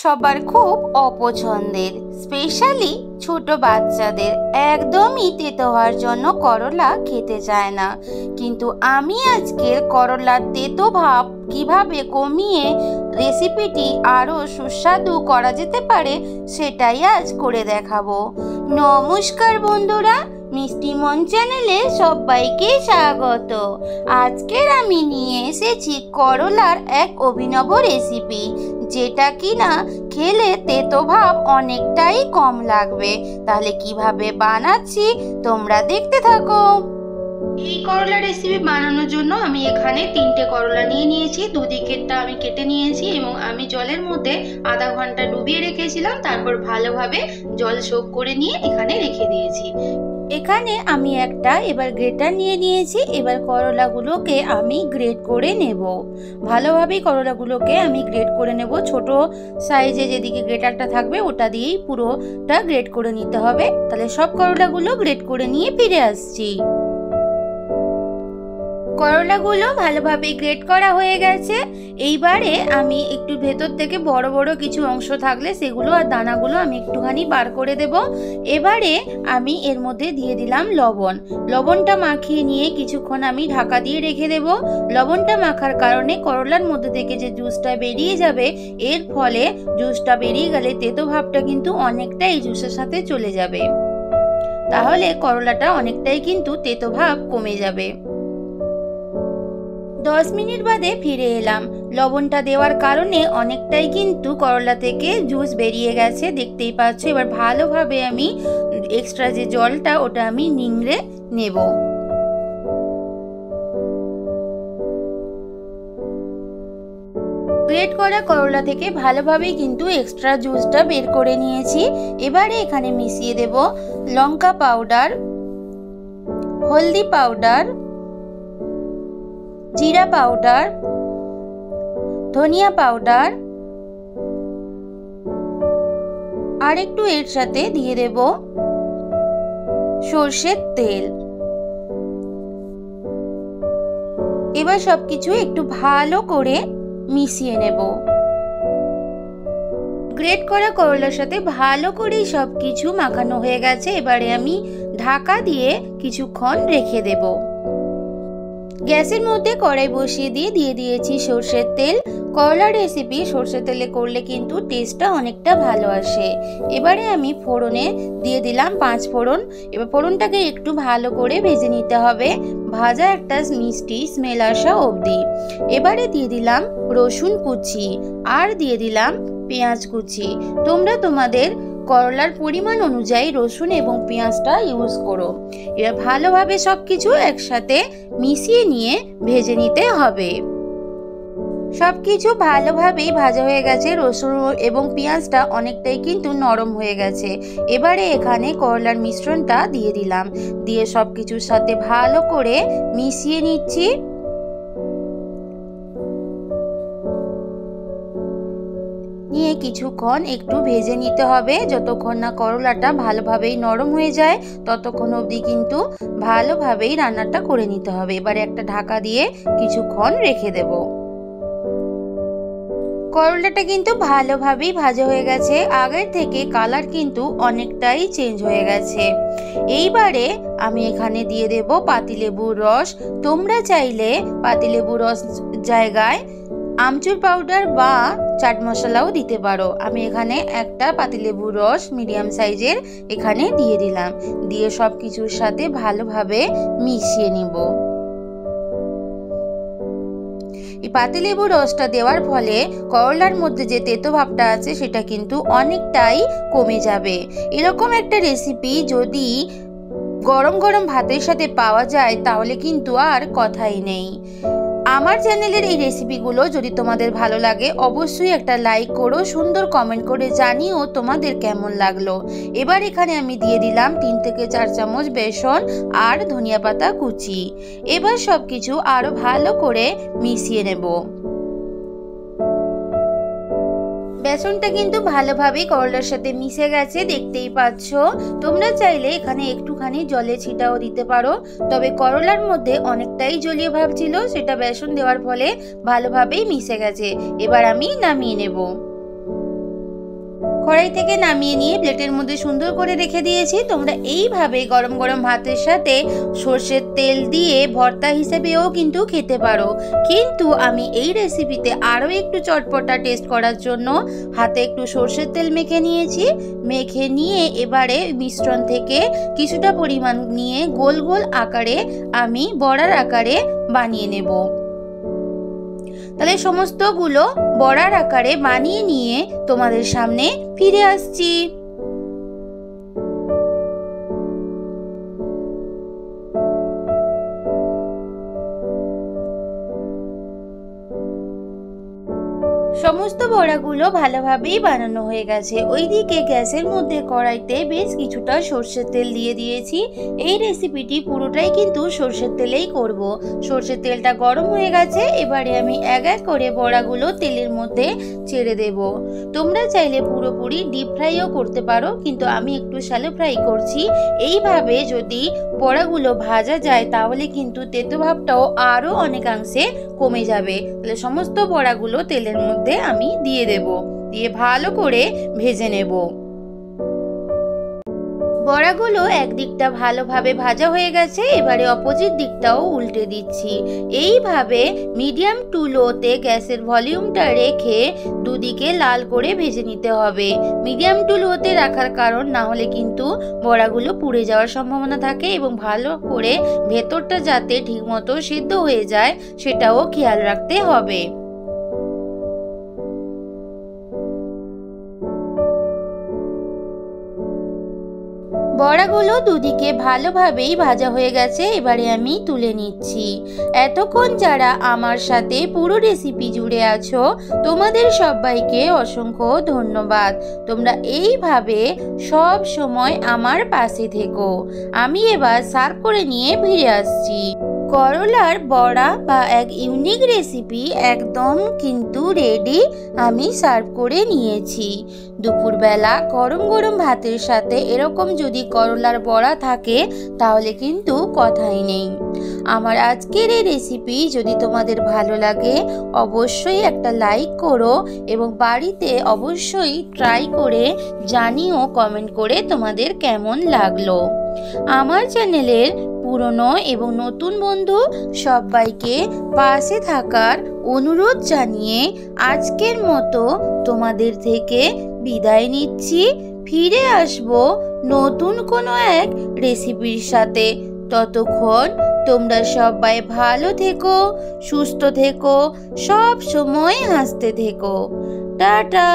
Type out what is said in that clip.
সবার খুব অপছন্দের, স্পেশালি ছোট বাচ্চাদের। একদমই তেতো হওয়ার জন্য করলা খেতে চায় না, কিন্তু আমি আজকের করলার তেতো ভাব কিভাবে কমিয়ে রেসিপিটি আরও সুস্বাদু করা যেতে পারে সেটাই আজ করে দেখাবো। নমস্কার বন্ধুরা, মিষ্টি মন চ্যানেলে সবাইকে স্বাগত। আজকের আমি নিয়ে এসেছি করলার এক অভিনব রেসিপি, যেটা কিনা খেলে তেতো ভাব অনেকটাই কম লাগবে। তাহলে কিভাবে বানাচ্ছি তোমরা দেখতে থাকো। এই করলা রেসিপি বানানোর জন্য আমি এখানে 3টে করলা নিয়ে নিয়েছি। দুদিকেরটা আমি কেটে নিয়েছি এবং আমি জলের মধ্যে আধা ঘন্টা ডুবিয়ে রেখেছিলাম। তারপর ভালোভাবে জল সোক করে নিয়ে এখানে রেখে দিয়েছি। এখানে আমি এবার গ্রেটার নিয়ে নিয়েছি। এবার করলাগুলোকে আমি গ্রেট করে নেব। ভালোভাবেই করলাগুলোকে আমি গ্রেট করে নেব। ছোট সাইজে যেদিকে গ্রেটারটা থাকবে ওটা দিয়েই পুরোটা গ্রেট করে নিতে হবে। তাহলে সব করলাগুলো গ্রেট করে নিয়ে ফিরে আসছি। করলাগুলো ভালোভাবে গ্রেট করা হয়ে গেছে। এইবারে আমি একটু ভেতর থেকে বড় বড় কিছু অংশ থাকলে সেগুলো আর দানাগুলো আমি একটুখানি বার করে দেব। এবারে আমি এর মধ্যে দিয়ে দিলাম লবণ। লবণটা মাখিয়ে নিয়ে কিছুক্ষণ আমি ঢাকা দিয়ে রেখে দেব। লবণটা মাখার কারণে করলার মধ্যে থেকে যে জুসটা বেরিয়ে যাবে, এর ফলে জুসটা বেরিয়ে গেলে তেতো ভাবটা কিন্তু অনেকটা এই জুসের সাথে চলে যাবে। তাহলে করলাটা অনেকটাই কিন্তু তেতো ভাব কমে যাবে। 10 মিনিট বাদে ফিরে এলাম। লবণটা দেওয়ার কারণে অনেকটাই কিন্তু করলা থেকে জুস বেরিয়ে গেছে, দেখতেই পাচ্ছ। এবার ভালোভাবে আমি এক্সট্রা যে জলটা ওটা আমি নিংড়ে নেব। গ্রেট করা করলা থেকে ভালোভাবেই কিন্তু এক্সট্রা জুসটা বের করে নিয়েছি। এবারে এখানে মিশিয়ে দেব লঙ্কা পাউডার, হলদি পাউডার, জিরা পাউডার, ধনিয়া পাউডার, আর একটু এর সাথে দিয়ে দেব সরষের তেল। এবার সবকিছু একটু ভালো করে মিশিয়ে নেব। গ্রেট করা করলার সাথে ভালো করে সবকিছু মাখানো হয়ে গেছে। এবারে আমি ঢাকা দিয়ে কিছুক্ষণ রেখে দেব। গ্যাসের মধ্যে কড়াই বসিয়ে দিয়ে দিয়েছি সরষের তেল। করলার রেসিপি সরষের তেলে করলে কিন্তু টেস্টটা অনেকটা ভালো আসে। এবারে আমি ফোড়নে দিয়ে দিলাম 5 ফোড়ন। এবার ফোড়নটাকে একটু ভালো করে ভেজে নিতে হবে, ভাজা একটা মিষ্টি স্মেল আসা অবধি। এবারে দিয়ে দিলাম রসুন কুচি আর দিয়ে দিলাম পেঁয়াজ কুচি। তোমরা তোমাদের করলার পরিমাণ অনুযায়ী রসুন এবং পেঁয়াজটা ইউজ করো। এবার ভালোভাবে সবকিছু একসাথে মিশিয়ে নিয়ে ভেজে নিতে হবে। সবকিছু ভালোভাবেই ভাজা হয়ে গেছে। রসুন এবং পেঁয়াজটা অনেকটাই কিন্তু নরম হয়ে গেছে। এবারে এখানে করলার মিশ্রণটা দিয়ে দিলাম, দিয়ে সবকিছুর সাথে ভালো করে মিশিয়ে নিচ্ছি। নিয়ে কিছুক্ষণ একটু ভেজে নিতে হবে। যতক্ষণ না করলাটা ভালোভাবেই নরম হয়ে যায় ততক্ষণ অবধি কিন্তু ভালোভাবেই রান্নাটা করে নিতে হবে। এবারে একটা ঢাকা দিয়ে কিছুক্ষণ রেখে দেব। করলাটা কিন্তু ভালোভাবেই ভাজা হয়ে গেছে। আগের থেকে কালার কিন্তু অনেকটাই চেঞ্জ হয়ে গেছে। এইবারে আমি এখানে দিয়ে দেব পাতিলেবুর রস। তোমরা চাইলে পাতিলেবুর রস জায়গায় আমচুর পাউডার বা চাট মশলাও দিতে পারো। আমি এখানে একটা পাতিলেবুর রস মিডিয়াম সাইজের এখানে দিয়ে দিলাম। দিয়ে সব কিছুর সাথে ভালোভাবে মিশিয়ে নিব। এই পাতিলেবুর রসটা দেওয়ার ফলে করলার মধ্যে যে তেতো ভাবটা আছে সেটা কিন্তু অনেকটাই কমে যাবে। এরকম একটা রেসিপি যদি গরম গরম ভাতের সাথে পাওয়া যায় তাহলে কিন্তু আর কথাই নেই। আমার চ্যানেলের এই রেসিপিগুলো যদি তোমাদের ভালো লাগে অবশ্যই একটা লাইক করো, সুন্দর কমেন্ট করে জানিও তোমাদের কেমন লাগলো। এবার এখানে আমি দিয়ে দিলাম 3 থেকে 4 চামচ বেসন আর ধনিয়া পাতা কুচি। এবার সবকিছু আরো ভালো করে মিশিয়ে নেব। বেসনটা কিন্তু ভালোভাবে করলার সাথে মিশে গেছে, দেখতেই পাচ্ছ। তোমরা চাইলে এখানে একটুখানি জলে ছিটাও দিতে পারো, তবে করলার মধ্যে অনেকটাই জলীয় ভাব ছিল, সেটা বেসন দেওয়ার ফলে ভালোভাবেই মিশে গেছে। এবার আমি নামিয়ে নেব। কড়াই থেকে নামিয়ে নিয়ে প্লেটের মধ্যে সুন্দর করে রেখে দিয়েছি। তোমরা এইভাবে গরম গরম ভাতের সাথে সর্ষের তেল দিয়ে ভর্তা হিসেবেও কিন্তু খেতে পারো। কিন্তু আমি এই রেসিপিতে আরও একটু চটপটা টেস্ট করার জন্য হাতে একটু সর্ষের তেল মেখে নিয়েছি। মেখে নিয়ে এবারে মিশ্রণ থেকে কিছুটা পরিমাণ নিয়ে গোল গোল আকারে আমি বড়ার আকারে বানিয়ে নেব। তাহলে সমস্তগুলো বড়ার আকারে বানিয়ে নিয়ে তোমাদের সামনে ফিরে আসছি। সমস্ত বড়াগুলো ভালোভাবেই বানানো হয়ে গেছে। ওইদিকে গ্যাসের মধ্যে কড়াইতে বেশ কিছুটা সর্ষের তেল দিয়ে দিয়েছি। এই রেসিপিটি পুরোটাই কিন্তু সর্ষের তেলেই করব। সর্ষের তেলটা গরম হয়ে গেছে, এবারে আমি এক এক করে বড়াগুলো তেলের মধ্যে ছেড়ে দেব। তোমরা চাইলে পুরোপুরি ডিপ ফ্রাইও করতে পারো, কিন্তু আমি একটু শ্যালো ফ্রাই করছি। এইভাবে যদি বড়াগুলো ভাজা যায় তাহলে কিন্তু তেতো ভাবটাও আরও অনেকাংশে কমে যাবে। তাহলে সমস্ত বড়াগুলো তেলের মধ্যে আমি দিয়ে দেব, দিয়ে ভালো করে ভেজে নেব। বড়াগুলো একদিকটা ভালোভাবে ভাজা হয়ে গেছে, এবারে অপোজিট দিকটাও উল্টে দিচ্ছি। এইভাবে মিডিয়াম টু লোতে গ্যাসের ভলিউমটা রেখে দুদিকে লাল করে ভেজে নিতে হবে। মিডিয়াম টু লোতে রাখার কারণ না হলে কিন্তু বড়াগুলো পুড়ে যাওয়ার সম্ভাবনা থাকে, এবং ভালো করে ভেতরটা যাতে ঠিকমতো সিদ্ধ হয়ে যায় সেটাও খেয়াল রাখতে হবে। বড়াগুলো দুদিকে ভালোভাবেই ভাজা হয়ে গেছে, এবারে আমি তুলে নিচ্ছি। এতক্ষণ যারা আমার সাথে পুরো রেসিপি জুড়ে আছো তোমাদের সবাইকে অসংখ্য ধন্যবাদ। তোমরা এইভাবে সব সময় আমার পাশে থেকো। আমি এবার সার্ভ করে নিয়ে ফিরে আসছি। করলার বড়া বা এক ইউনিক রেসিপি একদম কিন্তু রেডি। আমি সার্ভ করে নিয়েছি। দুপুরবেলা গরম গরম ভাতের সাথে এরকম যদি করলার বড়া থাকে তাহলে কিন্তু কথাই নেই। আমার আজকের এই রেসিপি যদি তোমাদের ভালো লাগে অবশ্যই একটা লাইক করো, এবং বাড়িতে অবশ্যই ট্রাই করে জানিও কমেন্ট করে তোমাদের কেমন লাগলো। আমার চ্যানেলের পুরনো এবং নতুন বন্ধু সবাইকে পাশে থাকার অনুরোধ জানিয়ে আজকের মতো তোমাদের থেকে বিদায় নিচ্ছি। ফিরে আসব নতুন কোনো এক রেসিপির সাথে। ততক্ষণ তোমরা সবাই ভালো থেকো, সুস্থ থেকো, সব সময় হাসতে থেকো। টাটা।